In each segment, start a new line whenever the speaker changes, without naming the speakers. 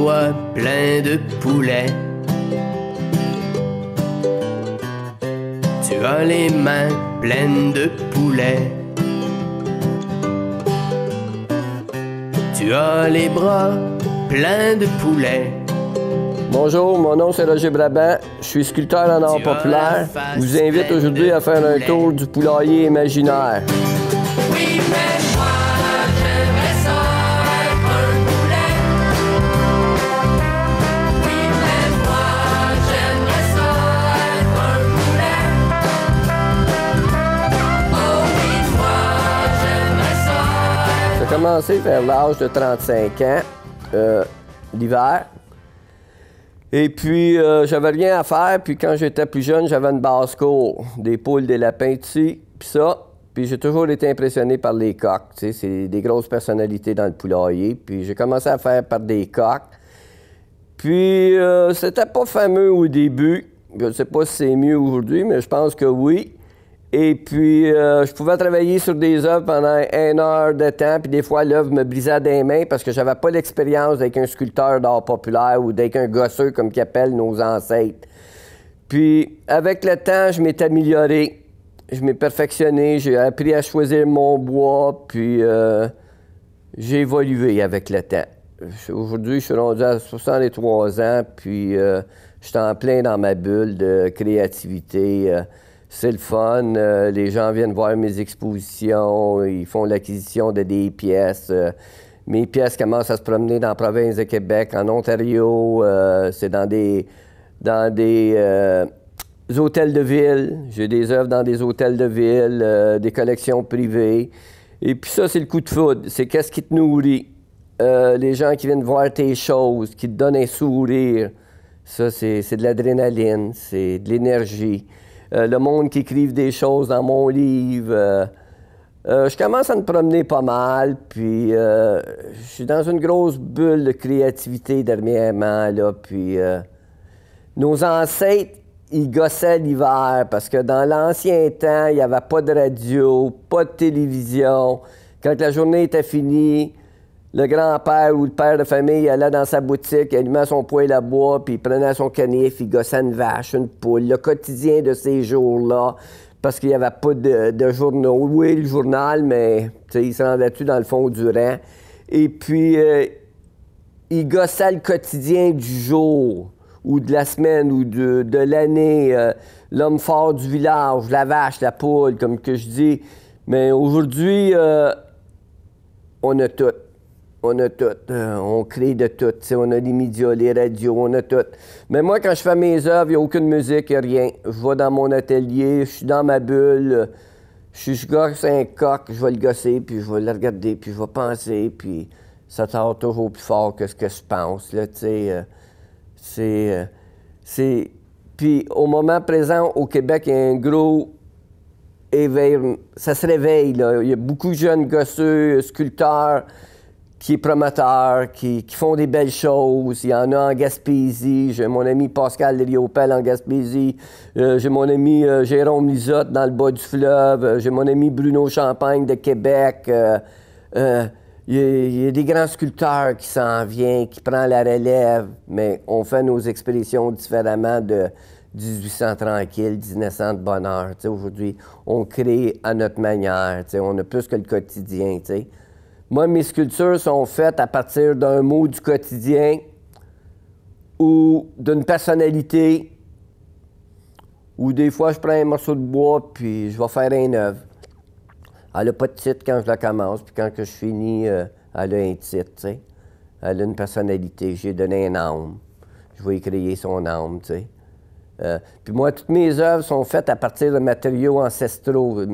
doigts pleins de poulet. Tu as les mains pleines de poulet. Tu as les bras pleins de poulet.
Bonjour, mon nom c'est Roger Brabant, je suis sculpteur en art populaire. Je vous invite aujourd'hui à faire un tour du poulailler imaginaire.
Oui, mais moi, j'aimerais ça être un poulet. Oui, mais moi, j'aimerais ça être un poulet. Oh oui, moi, j'aimerais ça.
J'ai commencé vers l'âge de 35 ans, l'hiver. Et puis, j'avais rien à faire, puis quand j'étais plus jeune, j'avais une basse-cour, des poules, des lapins, puis ça. Puis j'ai toujours été impressionné par les coqs, tu sais, c'est des grosses personnalités dans le poulailler. Puis j'ai commencé à faire par des coqs. Puis c'était pas fameux au début. Je ne sais pas si c'est mieux aujourd'hui, mais je pense que oui. Et puis, je pouvais travailler sur des œuvres pendant 1 heure de temps, puis des fois, l'œuvre me brisait des mains parce que j'avais pas l'expérience d'être un sculpteur d'art populaire ou d'être un gosseux, comme qu'ils appellent nos ancêtres. Puis, avec le temps, je m'étais amélioré, je m'ai perfectionné, j'ai appris à choisir mon bois, puis j'ai évolué avec le temps. Aujourd'hui, je suis rendu à 63 ans, puis je suis en plein dans ma bulle de créativité. C'est le fun. Les gens viennent voir mes expositions. Ils font l'acquisition de des pièces. Mes pièces commencent à se promener dans la province de Québec, en Ontario. C'est dans des hôtels de ville. J'ai des œuvres dans des hôtels de ville, des collections privées. Et puis ça, c'est le coup de foudre. C'est qu'est-ce qui te nourrit. Les gens qui viennent voir tes choses, qui te donnent un sourire. Ça, c'est de l'adrénaline, c'est de l'énergie. Le monde qui écrive des choses dans mon livre. Je commence à me promener pas mal, puis je suis dans une grosse bulle de créativité dernièrement, là, puis nos ancêtres, ils gossaient l'hiver, parce que dans l'ancien temps, il n'y avait pas de radio, pas de télévision. Quand la journée était finie, le grand-père ou le père de famille allait dans sa boutique, il allumait son poêle à bois, puis il prenait son canif, il gossait une vache, une poule. Le quotidien de ces jours-là, parce qu'il n'y avait pas de journaux. Oui, le journal, mais il se rendait-tu dans le fond du rang. Et puis, il gossait le quotidien du jour, ou de la semaine, ou de l'année. L'homme fort du village, la vache, la poule, comme que je dis. Mais aujourd'hui, on a tout. On a tout. On crée de tout. T'sais, on a les médias, les radios, on a tout. Mais moi, quand je fais mes œuvres, il n'y a aucune musique, il n'y a rien. Je vais dans mon atelier, je suis dans ma bulle. Je gosse un coq, je vais le gosser, puis je vais le regarder, puis je vais penser, puis ça sort toujours plus fort que ce que je pense. Là, Puis au moment présent, au Québec, il y a un gros éveil. Ça se réveille, là. Il y a beaucoup de jeunes gosseux, sculpteurs, qui est promoteur, qui font des belles choses. Il y en a en Gaspésie. J'ai mon ami Pascal Lériopel en Gaspésie. J'ai mon ami Jérôme Lisotte dans le bas du fleuve. J'ai mon ami Bruno Champagne de Québec. Il y a des grands sculpteurs qui s'en viennent, qui prennent la relève, mais on fait nos expéditions différemment de 1800 tranquille, 1900 de bonheur. Aujourd'hui, on crée à notre manière. On a plus que le quotidien. T'sais. Moi, mes sculptures sont faites à partir d'un mot du quotidien ou d'une personnalité. Ou des fois, je prends un morceau de bois puis je vais faire une œuvre. Elle n'a pas de titre quand je la commence, puis quand que je finis, elle a un titre, tu sais. Elle a une personnalité. J'ai donné un âme. Je vais y créer son âme, tu sais. Puis moi, toutes mes œuvres sont faites à partir de matériaux ancestraux.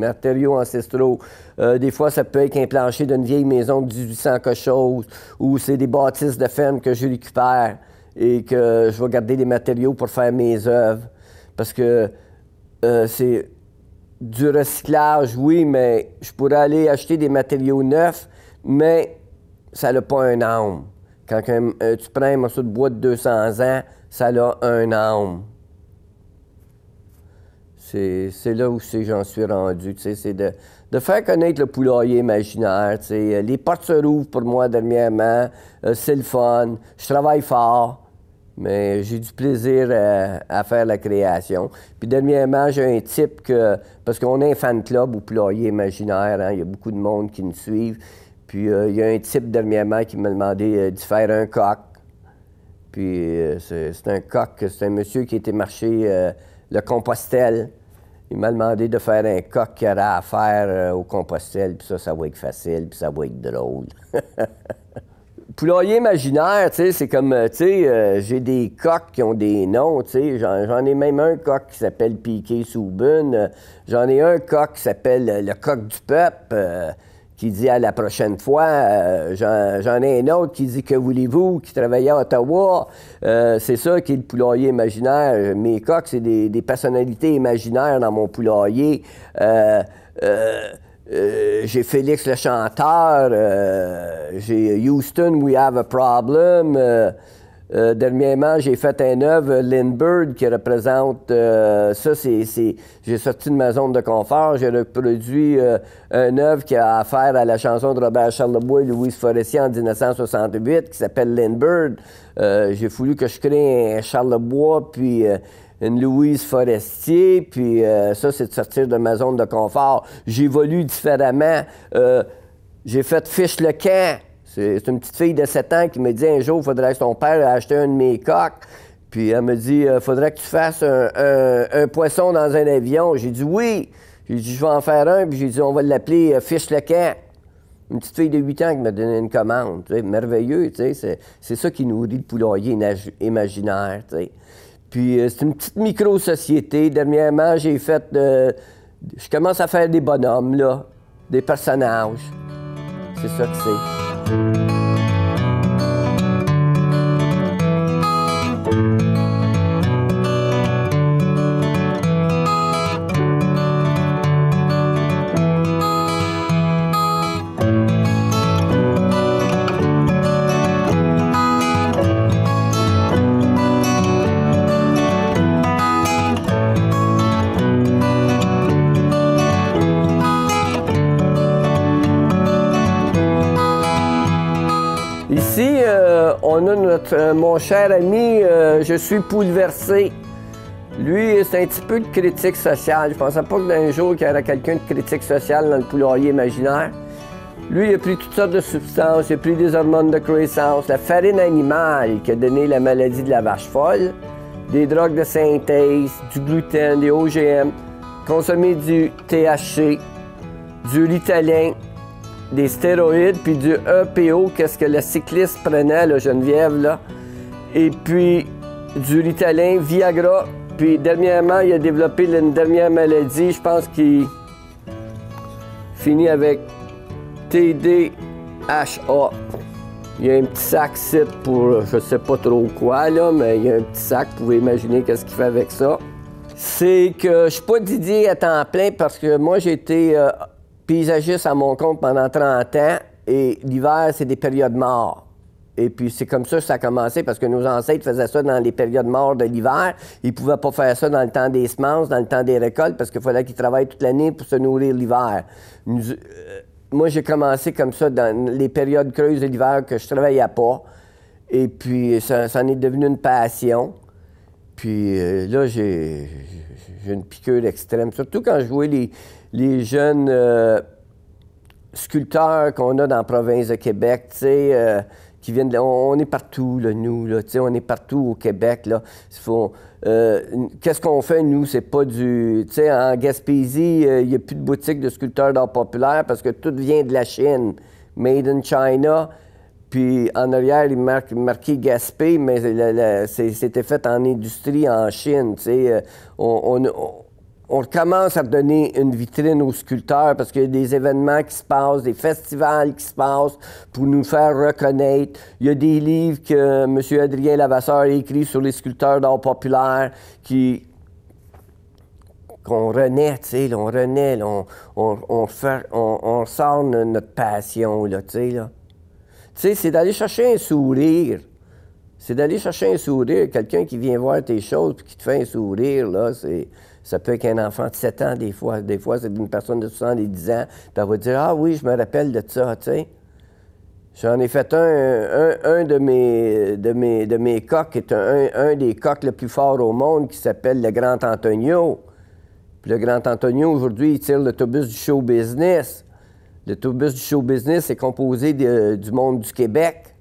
Des fois, ça peut être un plancher d'une vieille maison de 1800 quelque chose, ou c'est des bâtisses de ferme que je récupère et que je vais garder les matériaux pour faire mes œuvres. Parce que c'est du recyclage, oui, mais je pourrais aller acheter des matériaux neufs, mais ça n'a pas un âme. Quand tu prends un morceau de bois de 200 ans, ça a un âme. C'est là où j'en suis rendu, tu sais, c'est de faire connaître le poulailler imaginaire, tu sais. Les portes se rouvrent pour moi dernièrement, c'est le fun, je travaille fort, mais j'ai du plaisir à faire la création. Puis dernièrement, j'ai un type que, parce qu'on a un fan club au poulailler imaginaire, hein, il y a beaucoup de monde qui nous suivent, puis il y a un type dernièrement qui m'a demandé d'y faire un coq. Puis c'est un coq, c'est un monsieur qui était marché le Compostelle. Il m'a demandé de faire un coq qu'il aurait à faire au Compostelle, puis ça va être facile, puis ça va être drôle. Poulailler imaginaire, tu sais, c'est comme, tu sais, j'ai des coqs qui ont des noms, tu sais. J'en ai même un coq qui s'appelle Piqué Soubune. J'en ai un coq qui s'appelle le coq du peuple, qui dit à la prochaine fois. J'en ai un autre qui dit que voulez-vous, qui travaillait à Ottawa. C'est ça qui est le poulailler imaginaire. Mes coqs, c'est des personnalités imaginaires dans mon poulailler. J'ai Félix le chanteur, j'ai Houston, We Have a Problem. Dernièrement, j'ai fait un œuvre, Lindbergh, qui représente, j'ai sorti de ma zone de confort, j'ai reproduit un œuvre qui a affaire à la chanson de Robert Charlebois et Louise Forestier en 1968, qui s'appelle Lindbergh. J'ai voulu que je crée un Charlebois, puis une Louise Forestier, puis ça, c'est de sortir de ma zone de confort. J'évolue différemment. J'ai fait Fiche le camp. C'est une petite fille de 7 ans qui me dit un jour, il faudrait que ton père ait acheté un de mes coqs. Puis elle me dit, il faudrait que tu fasses un poisson dans un avion. J'ai dit oui. J'ai dit, je vais en faire un. Puis j'ai dit, on va l'appeler Fiche le camp. Une petite fille de 8 ans qui m'a donné une commande. Tu sais, merveilleux, tu sais. C'est ça qui nourrit le poulailler imaginaire, tu sais. Puis c'est une petite micro-société. Dernièrement, j'ai fait... je commence à faire des bonhommes, là. Des personnages. C'est ça que c'est. Ici, on a mon cher ami, je suis bouleversé. Lui, c'est un petit peu de critique sociale. Je pensais pas que d'un jour qu'il y aurait quelqu'un de critique sociale dans le poulailler imaginaire. Lui, il a pris toutes sortes de substances, il a pris des hormones de croissance, la farine animale qui a donné la maladie de la vache folle, des drogues de synthèse, du gluten, des OGM, consommer du THC, du Ritalin, des stéroïdes, puis du EPO, qu'est-ce que le cycliste prenait, là, Geneviève, là. Et puis du Ritalin, Viagra. Puis dernièrement, il a développé une dernière maladie, je pense qu'il finit avec TDHA. Il y a un petit sac site pour, je sais pas trop quoi, là, mais il y a un petit sac, vous pouvez imaginer qu'est-ce qu'il fait avec ça. C'est que je suis pas Didier à temps plein parce que moi, j'ai été paysagiste à mon compte pendant 30 ans et l'hiver, c'est des périodes mortes. Et puis c'est comme ça que ça a commencé parce que nos ancêtres faisaient ça dans les périodes mortes de l'hiver. Ils ne pouvaient pas faire ça dans le temps des semences, dans le temps des récoltes parce qu'il fallait qu'ils travaillent toute l'année pour se nourrir l'hiver. Moi, j'ai commencé comme ça dans les périodes creuses de l'hiver que je ne travaillais pas. Et puis ça en est devenu une passion. Puis là, j'ai une piqûre extrême. Surtout quand je vois les jeunes sculpteurs qu'on a dans la province de Québec, tu sais, qui viennent on est partout, là, nous, là, tu sais, on est partout au Québec, là. Qu'est-ce qu'on fait, nous? C'est pas du... Tu sais, en Gaspésie, il n'y a plus de boutique de sculpteurs d'art populaire parce que tout vient de la Chine. Made in China. Puis en arrière, il marqué Gaspé, mais c'était fait en industrie en Chine, tu sais. On commence à donner une vitrine aux sculpteurs parce qu'il y a des événements qui se passent, des festivals qui se passent pour nous faire reconnaître. Il y a des livres que M. Adrien Lavasseur a écrits sur les sculpteurs d'art populaire qu'on renaît, tu sais, on renaît, là, on sort notre passion, là, tu sais, là. Tu sais, c'est d'aller chercher un sourire. C'est d'aller chercher un sourire. Quelqu'un qui vient voir tes choses et qui te fait un sourire, là, Ça peut être un enfant de 7 ans, des fois. Des fois, c'est une personne de 70 ans. Puis elle va dire, ah oui, je me rappelle de ça, tu sais. J'en ai fait un de mes coqs, qui est un des coqs le plus forts au monde, qui s'appelle le Grand Antonio. Puis le Grand Antonio, aujourd'hui, il tire l'autobus du show business. L'autobus du show business est composé du monde du Québec.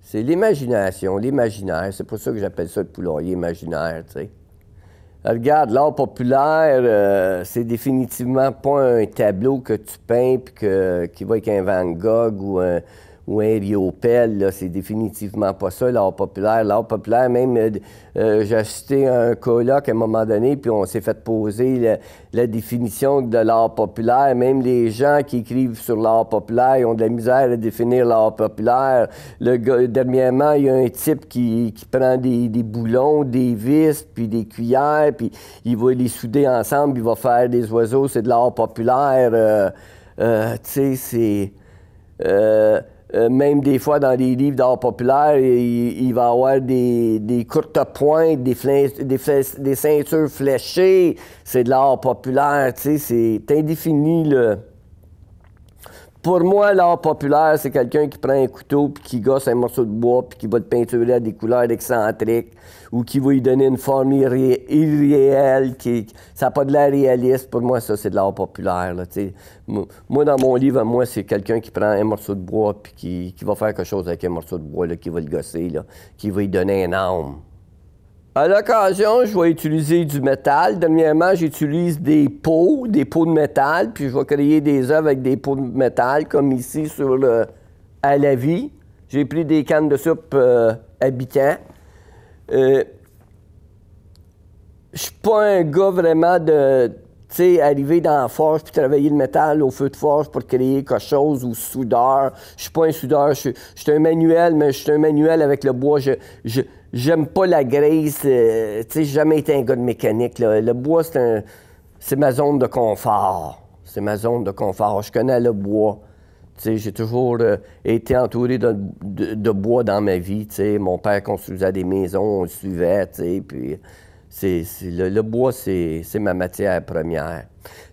C'est l'imagination, l'imaginaire. C'est pour ça que j'appelle ça le poulailler imaginaire, tu sais. Regarde, l'art populaire, c'est définitivement pas un tableau que tu peins puis qui va avec un Van Gogh ou un Rio Pell, là. C'est définitivement pas ça, l'art populaire. L'art populaire, même, j'ai assisté à un colloque à un moment donné, puis on s'est fait poser la définition de l'art populaire. Même les gens qui écrivent sur l'art populaire, ils ont de la misère à définir l'art populaire. Dernièrement, il y a un type qui prend des boulons, des vis, puis des cuillères, puis il va les souder ensemble, puis il va faire des oiseaux. C'est de l'art populaire. Tu sais, c'est... même des fois, dans les livres d'art populaire, il va y avoir des courtes pointes, des ceintures fléchées. C'est de l'art populaire, tu sais, c'est indéfini, là. Pour moi, l'art populaire, c'est quelqu'un qui prend un couteau puis qui gosse un morceau de bois puis qui va le peinturer à des couleurs excentriques ou qui va lui donner une forme irréelle. Ça n'a pas de l'air réaliste. Pour moi, ça, c'est de l'art populaire, là, tu sais. Moi, dans mon livre, moi, c'est quelqu'un qui prend un morceau de bois puis qui va faire quelque chose avec un morceau de bois, là, qui va le gosser, là, qui va lui donner un âme. À l'occasion, je vais utiliser du métal. Dernièrement, j'utilise des pots de métal, puis je vais créer des œuvres avec des pots de métal, comme ici à la vie. J'ai pris des cannes de soupe Habitant. Je suis pas un gars vraiment de, tu sais, arriver dans la forge puis travailler le métal au feu de forge pour créer quelque chose, ou soudeur. Je suis pas un soudeur, je suis un manuel, mais je suis un manuel avec le bois. J'aime pas la graisse, tu sais, j'ai jamais été un gars de mécanique, là. Le bois, c'est ma zone de confort. C'est ma zone de confort. Je connais le bois. Tu sais, j'ai toujours été entouré de bois dans ma vie, tu sais. Mon père construisait des maisons, on le suivait, tu sais, puis le bois, c'est ma matière première.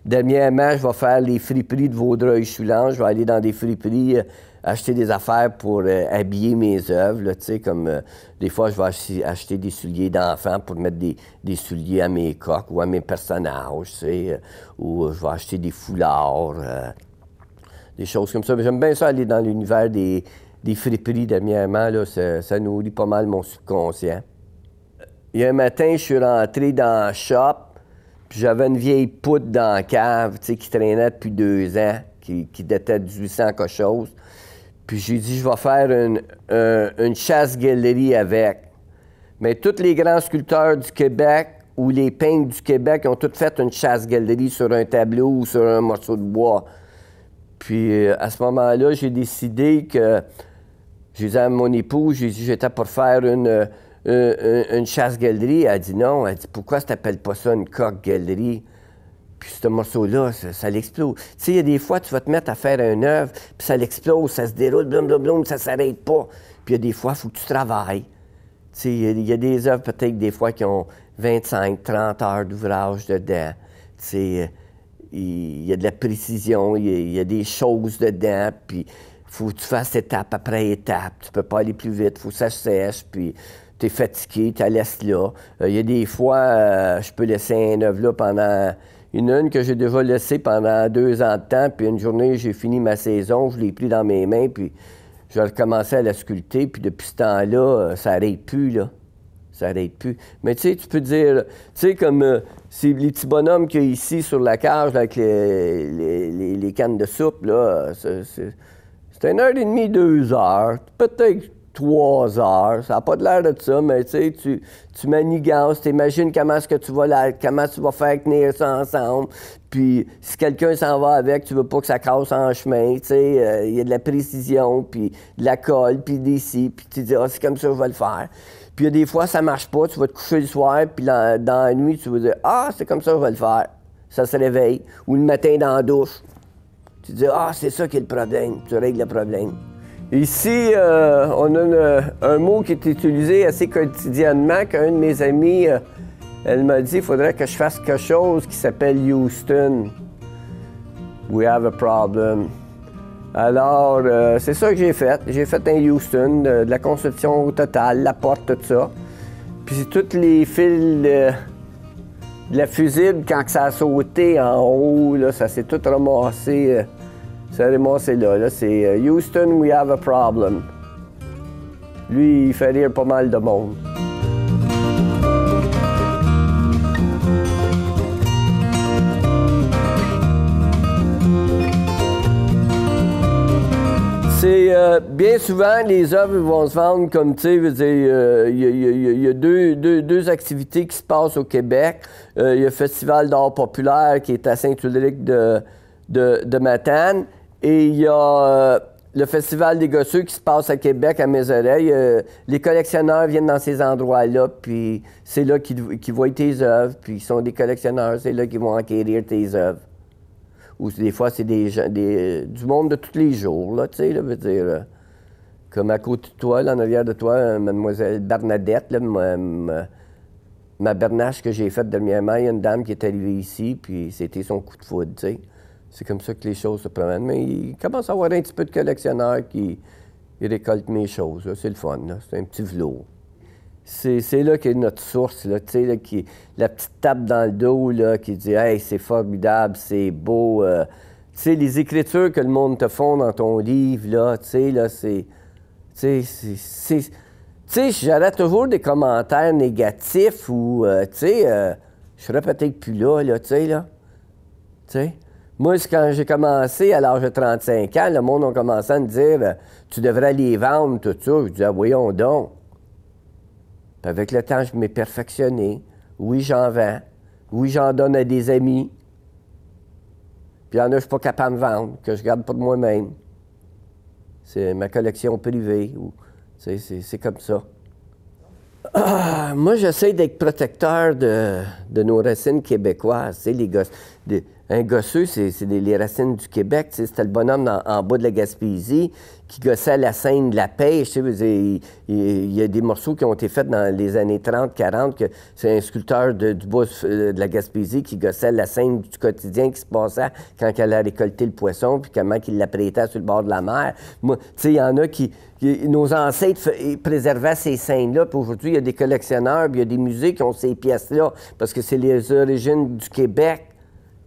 Dernièrement, je vais faire les friperies de Vaudreuil-Soulanges. Je vais aller dans des friperies, acheter des affaires pour habiller mes œuvres, là, tu sais, comme des fois, je vais acheter des souliers d'enfants pour mettre des souliers à mes coqs ou à mes personnages, tu sais, ou je vais acheter des foulards, des choses comme ça. Mais j'aime bien ça, aller dans l'univers des friperies dernièrement, là, ça nourrit pas mal mon subconscient. Il y a un matin, je suis rentré dans le shop, puis j'avais une vieille poutre dans la cave, tu sais, qui traînait depuis 2 ans, qui datait de 1800 quelque chose. Puis j'ai dit, je vais faire une chasse-galerie avec. Mais tous les grands sculpteurs du Québec ou les peintres du Québec ont tous fait une chasse-galerie sur un tableau ou sur un morceau de bois. Puis à ce moment-là, j'ai décidé que, j'ai dit à mon épouse, j'ai dit, j'étais pour faire une chasse-galerie. Elle a dit non. Elle dit, pourquoi tu n'appelles pas ça une coque-galerie? Puis ce morceau-là, ça l'explose. Tu sais, il y a des fois, tu vas te mettre à faire une œuvre, puis ça l'explose, ça se déroule, blum, blum, blum, ça ne s'arrête pas. Puis il y a des fois, il faut que tu travailles. Tu sais, il y a des œuvres peut-être des fois qui ont 25, 30 heures d'ouvrage dedans. Tu sais, il y a de la précision, il y a des choses dedans, puis il faut que tu fasses étape après étape. Tu peux pas aller plus vite, il faut que ça sèche, puis tu es fatigué, tu la laisses là. Il y a des fois, je peux laisser une œuvre là pendant... Une que j'ai déjà laissée pendant 2 ans de temps, puis une journée, j'ai fini ma saison, je l'ai pris dans mes mains, puis j'ai recommencé à la sculpter, puis depuis ce temps-là, ça n'arrête plus, là. Ça n'arrête plus. Mais tu sais, tu peux dire, tu sais, comme c'est les petits bonhommes qu'il y a ici sur la cage, là, avec les cannes de soupe, là, c'est 1h30, 2 heures, peut-être 3 heures. Ça n'a pas de l'air de ça, mais tu sais, tu manigances, tu imagines comment tu vas faire tenir ça ensemble. Puis si quelqu'un s'en va avec, tu veux pas que ça casse en chemin, tu sais. Il y a de la précision, puis de la colle, puis des scies, puis tu dis, ah, c'est comme ça que je vais le faire. Puis il y a des fois, ça marche pas, tu vas te coucher le soir, puis dans la nuit, tu vas dire, ah, c'est comme ça que je vais le faire. Ça se réveille. Ou le matin dans la douche. Tu dis, ah, c'est ça qui est le problème. Tu règles le problème. Ici, on a un mot qui est utilisé assez quotidiennement qu'un de mes amis Elle m'a dit qu'il faudrait que je fasse quelque chose qui s'appelle Houston. We have a problem. Alors, c'est ça que j'ai fait. J'ai fait un Houston, de la construction totale, la porte, tout ça. Puis tous les fils de la fusible, quand ça a sauté en haut, là, ça s'est tout ramassé. Ça a ramassé là. C'est Houston, we have a problem. Lui, il fait rire pas mal de monde. C'est bien souvent, les œuvres vont se vendre comme, tu sais, il y a deux activités qui se passent au Québec. Il y a le Festival d'art populaire qui est à Saint-Ulrich de Matane. Et il y a le Festival des Gosseux qui se passe à Québec, à Mézeray. Les collectionneurs viennent dans ces endroits-là, puis c'est là qu'ils voient tes œuvres, puis ils sont des collectionneurs, c'est là qu'ils vont acquérir tes œuvres. Ou des fois, c'est du monde de tous les jours, là, tu sais, là, veut dire, comme à côté de toi, là, en arrière de toi, mademoiselle Bernadette, là, ma bernache que j'ai faite dernièrement, il y a une dame qui est arrivée ici, puis c'était son coup de foudre, tu sais. C'est comme ça que les choses se promènent. Mais il commence à avoir un petit peu de collectionneurs qui récoltent mes choses, là. C'est le fun, là. C'est un petit velours. C'est là qu'est notre source, là, tu sais, là, la petite tape dans le dos, là, qui dit « Hey, c'est formidable, c'est beau. » Tu sais, les écritures que le monde te font dans ton livre, là, tu sais, là, c'est... Tu sais, j'aurais toujours des commentaires négatifs ou, tu sais, je serais peut-être plus là, tu sais, là. Tu sais? Moi, quand j'ai commencé à l'âge de 35 ans, le monde a commencé à me dire « Tu devrais les vendre, tout ça. » Je dis « Ah, voyons donc. » Puis avec le temps, je m'ai perfectionné. Oui, j'en vends. Oui, j'en donne à des amis. Puis il y en a, je ne suis pas capable de vendre, que je garde pour moi-même. C'est ma collection privée. C'est comme ça. Moi, j'essaie d'être protecteur de nos racines québécoises. Les gosses. Un gosseux, c'est les racines du Québec. C'était le bonhomme en bas de la Gaspésie qui gossait la scène de la pêche. Il y a des morceaux qui ont été faits dans les années 30-40, que c'est un sculpteur du bas de la Gaspésie qui gossait la scène du quotidien qui se passait quand elle a récolté le poisson, puis comment il l'apprêtait sur le bord de la mer. Moi, tu sais, il y en a nos ancêtres préservaient ces scènes-là, puis aujourd'hui, il y a des collectionneurs, puis il y a des musées qui ont ces pièces-là, parce que c'est les origines du Québec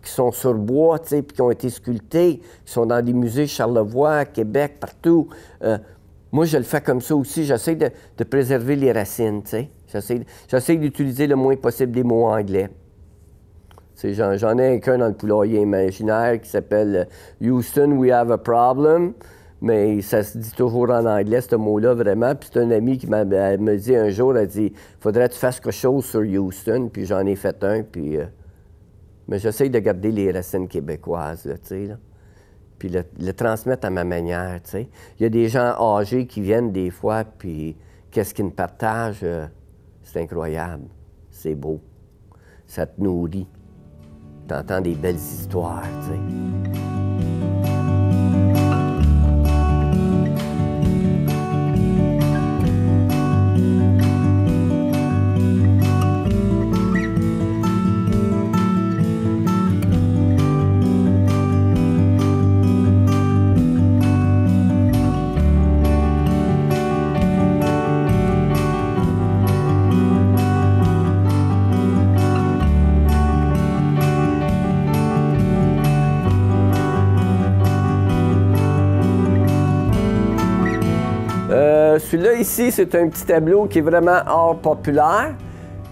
qui sont sur bois, tu sais, puis qui ont été sculptés, qui sont dans des musées Charlevoix, Québec, partout. Moi, je le fais comme ça aussi. J'essaie de préserver les racines, tu sais. J'essaie d'utiliser le moins possible des mots anglais. J'en ai qu'un dans le poulailler imaginaire qui s'appelle « Houston, we have a problem », mais ça se dit toujours en anglais, ce mot-là, vraiment. Puis c'est un ami qui m'a dit un jour, elle dit « Faudrait que tu fasses quelque chose sur Houston », puis j'en ai fait un, puis... Mais j'essaie de garder les racines québécoises, là, tu sais, là. Puis le transmettre à ma manière, tu sais. Il y a des gens âgés qui viennent des fois, puis qu'est-ce qu'ils me partagent? C'est incroyable. C'est beau. Ça te nourrit. T'entends des belles histoires, tu sais. Celui-là, ici, c'est un petit tableau qui est vraiment art populaire,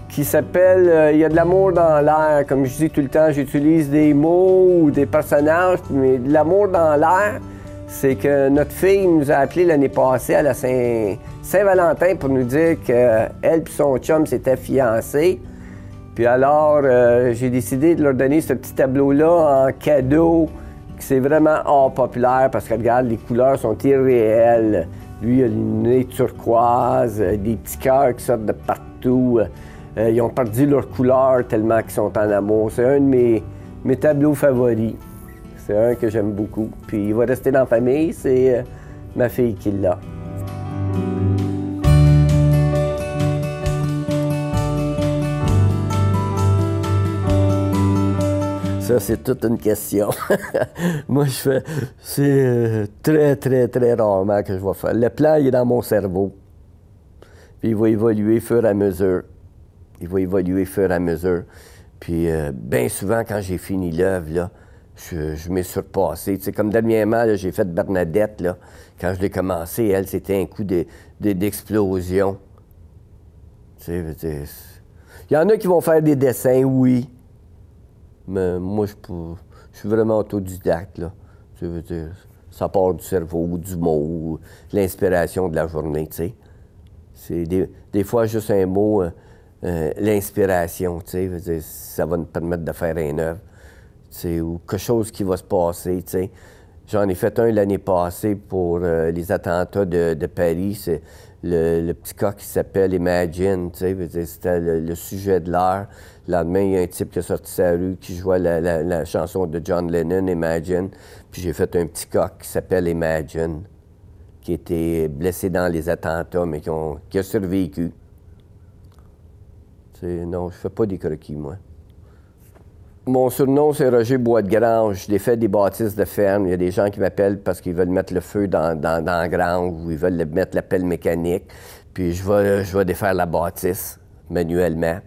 qui s'appelle « Il y a de l'amour dans l'air ». Comme je dis tout le temps, j'utilise des mots ou des personnages, mais de l'amour dans l'air, c'est que notre fille nous a appelé l'année passée à la Saint-Valentin pour nous dire qu'elle et son chum s'étaient fiancés. Puis alors, j'ai décidé de leur donner ce petit tableau-là en cadeau. C'est vraiment art populaire parce que, regarde, les couleurs sont irréelles. Lui, il a une nez turquoise, des petits cœurs qui sortent de partout. Ils ont perdu leur couleur tellement qu'ils sont en amour. C'est un de mes tableaux favoris. C'est un que j'aime beaucoup. Puis il va rester dans la famille, c'est ma fille qui l'a. Ça, c'est toute une question. Moi, je fais... C'est très, très, très rarement que je vais faire. Le plan, il est dans mon cerveau. Puis il va évoluer au fur et à mesure. Il va évoluer au fur et à mesure. Puis bien souvent, quand j'ai fini l'œuvre, là, je m'ai surpassé. Tu sais, comme dernièrement, là, j'ai fait Bernadette, là. Quand je l'ai commencé, elle, c'était un coup d'explosion. Tu sais, il y en a qui vont faire des dessins, oui. Mais moi, je suis vraiment autodidacte, là. Tu veux dire, ça part du cerveau, du mot, l'inspiration de la journée, tu sais. C'est des fois juste un mot, l'inspiration, tu sais. Ça va nous permettre de faire une œuvre, tu sais, ou quelque chose qui va se passer, tu sais. J'en ai fait un l'année passée pour les attentats de Paris. C'est le petit cas qui s'appelle Imagine, tu sais. C'était le sujet de l'heure. Le lendemain, il y a un type qui est sorti sa rue qui jouait la chanson de John Lennon, Imagine. Puis j'ai fait un petit coq qui s'appelle Imagine, qui était blessé dans les attentats, mais qui a survécu. Non, je fais pas des croquis, moi. Mon surnom, c'est Roger Bois-de-Grange. Je fais des bâtisses de ferme. Il y a des gens qui m'appellent parce qu'ils veulent mettre le feu dans la grange ou ils veulent mettre la pelle mécanique. Puis je vais défaire la bâtisse manuellement.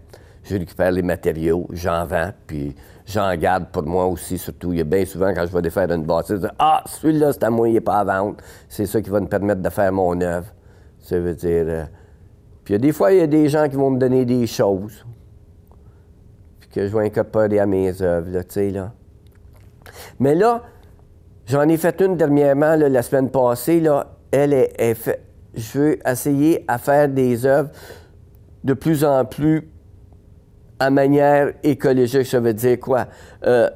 Je récupère les matériaux, j'en vends, puis j'en garde pour moi aussi, surtout. Il y a bien souvent, quand je vais défaire une bâtisse, « Ah, celui-là, c'est à moi, il n'est pas à vendre. » C'est ça qui va me permettre de faire mon œuvre. Ça veut dire... Puis des fois, il y a des gens qui vont me donner des choses que je vais incorporer à mes œuvres, là, tu sais, là. Mais là, j'en ai fait une dernièrement, là, la semaine passée, là. Je veux essayer à faire des œuvres de plus en plus à manière écologique. Ça veut dire quoi? Pas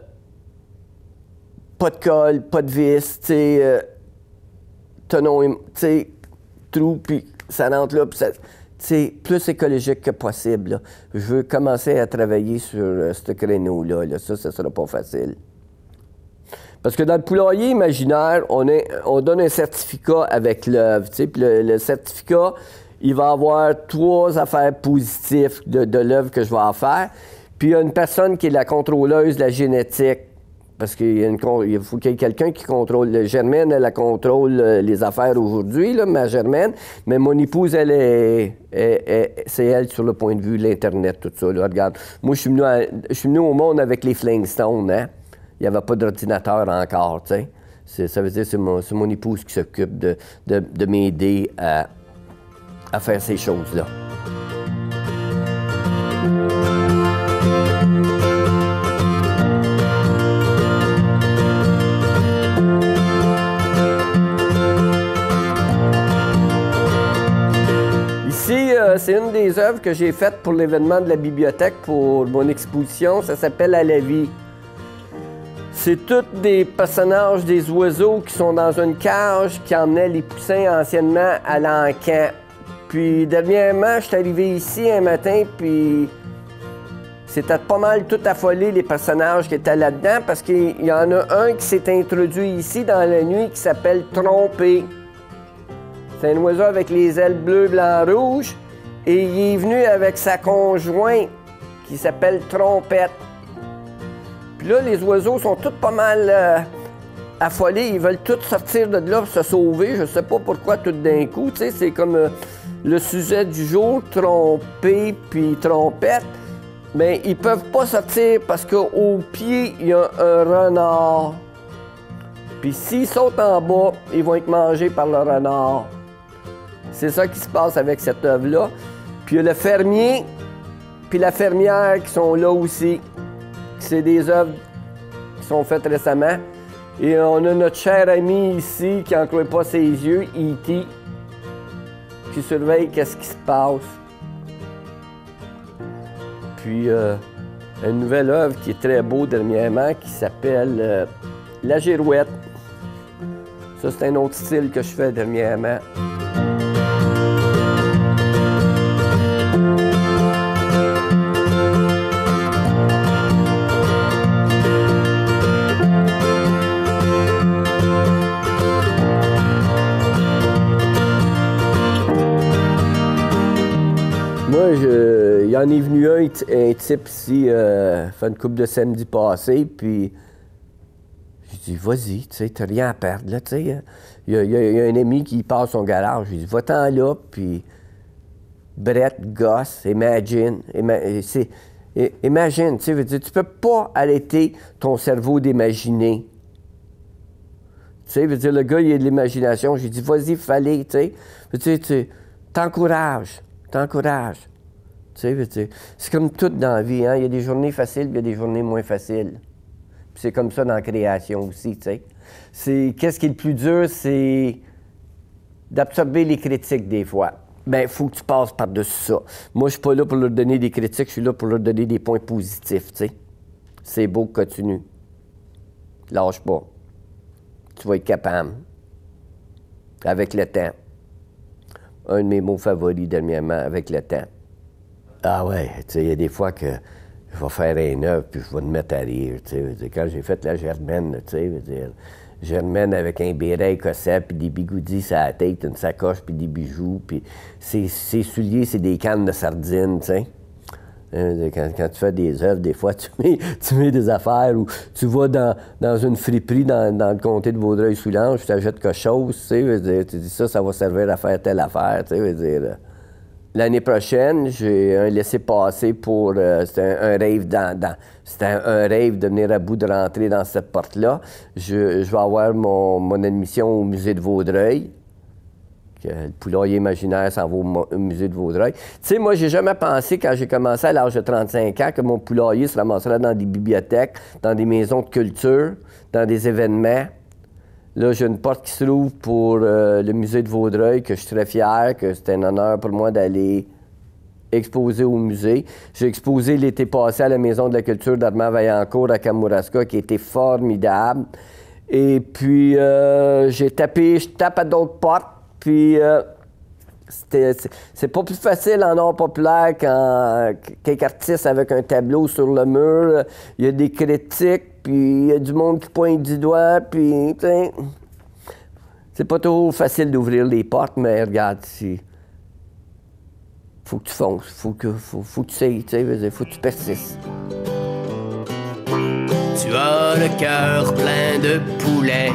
de colle, pas de vis, tu sais, tenon, tu sais, trou, puis ça rentre là, puis ça... C'est plus écologique que possible, là. Je veux commencer à travailler sur ce créneau-là. Là. Ça sera pas facile. Parce que dans le poulailler imaginaire, on donne un certificat avec l'œuvre. Puis le certificat, il va avoir 3 affaires positives de l'œuvre que je vais en faire. Puis il y a une personne qui est la contrôleuse de la génétique. Parce qu'il faut qu'il y ait quelqu'un qui contrôle. Germaine, elle contrôle les affaires aujourd'hui, là, ma Germaine. Mais mon épouse, c'est elle sur le point de vue de l'Internet, tout ça. Là. Regarde, moi, je suis venu au monde avec les Flintstones, hein. Il n'y avait pas d'ordinateur encore, tu sais. Ça veut dire que c'est mon épouse qui s'occupe de m'aider à faire ces choses-là. Ici, c'est une des œuvres que j'ai faites pour l'événement de la bibliothèque pour mon exposition. Ça s'appelle « À la vie ». C'est tous des personnages, des oiseaux qui sont dans une cage qui emmenaient les poussins anciennement à l'encan. Puis dernièrement, je suis arrivé ici un matin, puis c'était pas mal tout affolé les personnages qui étaient là-dedans parce qu'il y en a un qui s'est introduit ici dans la nuit qui s'appelle Trompé. C'est un oiseau avec les ailes bleues, blanc, rouge. Et il est venu avec sa conjointe qui s'appelle Trompette. Puis là, les oiseaux sont tous pas mal affolés. Ils veulent tous sortir de là pour se sauver. Je sais pas pourquoi tout d'un coup. Tu sais, c'est comme le sujet du jour, Trompé puis Trompette. Mais ils peuvent pas sortir parce qu'au pied, il y a un renard. Puis s'ils sautent en bas, ils vont être mangés par le renard. C'est ça qui se passe avec cette œuvre-là. Puis il y a le fermier, puis la fermière qui sont là aussi. C'est des œuvres qui sont faites récemment. Et on a notre cher ami ici qui n'en croit pas ses yeux, E.T., qui surveille qu'est-ce qui se passe. Puis une nouvelle œuvre qui est très beau dernièrement qui s'appelle La Girouette. Ça, c'est un autre style que je fais dernièrement. Moi, il y en est venu un type ici, fait une couple de samedi passé, puis j'ai dit, vas-y, tu sais, t'as rien à perdre, là, tu sais. Il y a un ami qui passe son garage, j'ai dit, va-t'en là, puis Brett, gosse, imagine, imagine, tu sais, veux dire, tu peux pas arrêter ton cerveau d'imaginer. Tu sais, veux dire, le gars, il a de l'imagination, j'ai dit, vas-y, fallait, tu sais. Veux dire, t'encourages. Tu sais, c'est comme tout dans la vie, hein? Il y a des journées faciles, puis il y a des journées moins faciles. Puis c'est comme ça dans la création aussi, tu sais. Qu'est-ce qui est le plus dur, c'est d'absorber les critiques des fois. Bien, il faut que tu passes par-dessus ça. Moi, je suis pas là pour leur donner des critiques, je suis là pour leur donner des points positifs, tu sais. C'est beau, continue. Lâche pas. Tu vas être capable. Avec le temps. Un de mes mots favoris dernièrement, avec le temps. Ah ouais, tu sais, il y a des fois que je vais faire un œuvre puis je vais me mettre à rire, tu sais. Quand j'ai fait la Germaine, tu sais, Germaine avec un béret écossais puis des bigoudis sur la tête, une sacoche puis des bijoux, puis ses souliers, c'est des cannes de sardines, tu sais. Quand tu fais des œuvres, des fois, tu mets des affaires ou tu vas dans une friperie dans le comté de Vaudreuil-Soulanges, tu achètes quelque chose, tu sais, tu dis ça va servir à faire telle affaire, tu sais, L'année prochaine, j'ai un laissez-passer pour... c'était un rêve c'était un rêve de venir à bout de rentrer dans cette porte-là. Je vais avoir mon admission au musée de Vaudreuil. Le poulailler imaginaire s'en va au musée de Vaudreuil. Tu sais, moi, j'ai jamais pensé, quand j'ai commencé à l'âge de 35 ans, que mon poulailler se ramasserait dans des bibliothèques, dans des maisons de culture, dans des événements. Là, j'ai une porte qui se rouvre pour le musée de Vaudreuil, que je suis très fier, que c'était un honneur pour moi d'aller exposer au musée. J'ai exposé l'été passé à la Maison de la culture d'Armand-Vaillancourt à Kamouraska, qui était formidable. Et puis, je tape à d'autres portes, puis c'est pas plus facile en art populaire qu'un artiste avec un tableau sur le mur. Il y a des critiques, puis il y a du monde qui pointe du doigt, puis c'est pas trop facile d'ouvrir les portes, mais regarde, faut que tu fonces, faut que tu sais, faut que tu persistes.
Tu as le cœur plein de poulet,